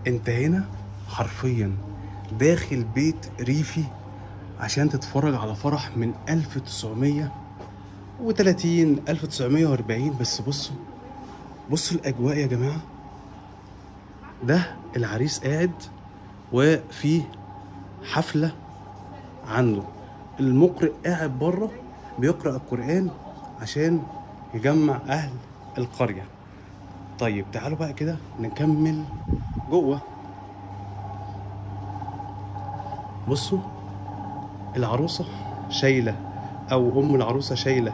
انت هنا حرفيا داخل بيت ريفي عشان تتفرج على فرح من 1930 1940. بس بصوا الاجواء يا جماعه. ده العريس قاعد وفي حفله عنده، المقرئ قاعد بره بيقرأ القرآن عشان يجمع أهل القرية. طيب تعالوا بقى كده نكمل جوه. بصوا العروسة شايلة، أو أم العروسة شايلة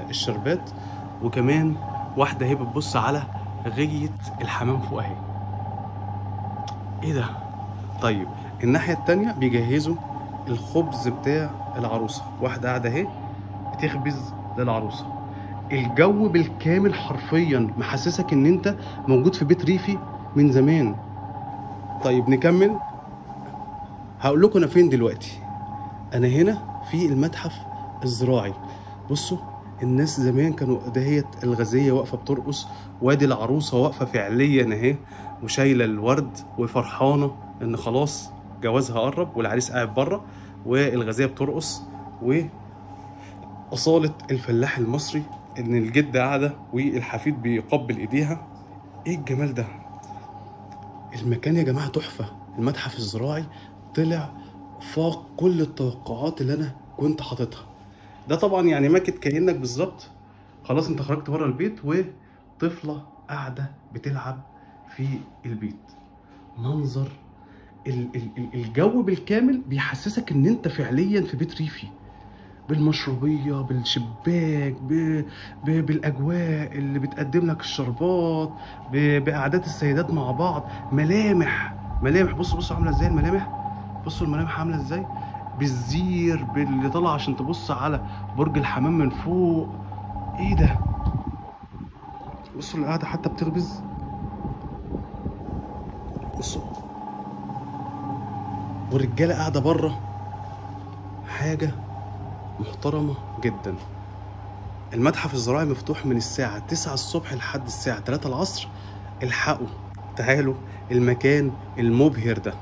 الشربات، وكمان واحدة هي بتبص على غية الحمام فوق أهي. إيه ده؟ طيب الناحية التانية بيجهزوا الخبز بتاع العروسة، واحدة قاعدة اهي بتخبز للعروسة. الجو بالكامل حرفيا محسسك ان انت موجود في بيت ريفي من زمان. طيب نكمل. هقول لكم انا فين دلوقتي. انا هنا في المتحف الزراعي. بصوا الناس زمان كانوا دهيت الغزية واقفة بترقص، وادي العروسة واقفة فعليا اهي وشايلة الورد وفرحانة ان خلاص جوازها قرب، والعريس قاعد بره والغزية بترقص. وأصالة الفلاح المصري ان الجدة قاعدة والحفيد بيقبل ايديها. ايه الجمال ده؟ المكان يا جماعة تحفة. المتحف الزراعي طلع فاق كل التوقعات اللي انا كنت حاططها. ده طبعا يعني ماكت كأنك بالظبط خلاص انت خرجت بره البيت وطفلة قاعدة بتلعب في البيت. منظر الجو بالكامل بيحسسك ان انت فعليا في بيت ريفي، بالمشروبية، بالشباك، بالاجواء اللي بتقدم لك الشربات، بقعدات السيدات مع بعض. ملامح بصوا عامله ازاي الملامح. بصوا الملامح عامله ازاي، بالزير باللي طالع عشان تبص على برج الحمام من فوق. ايه ده؟ بصوا القعده حتى بتخبز. بصوا والرجاله قاعده بره، حاجه محترمه جدا. المتحف الزراعي مفتوح من الساعه 9 الصبح لحد الساعه 3 العصر. الحقوا تعالوا المكان المبهر ده.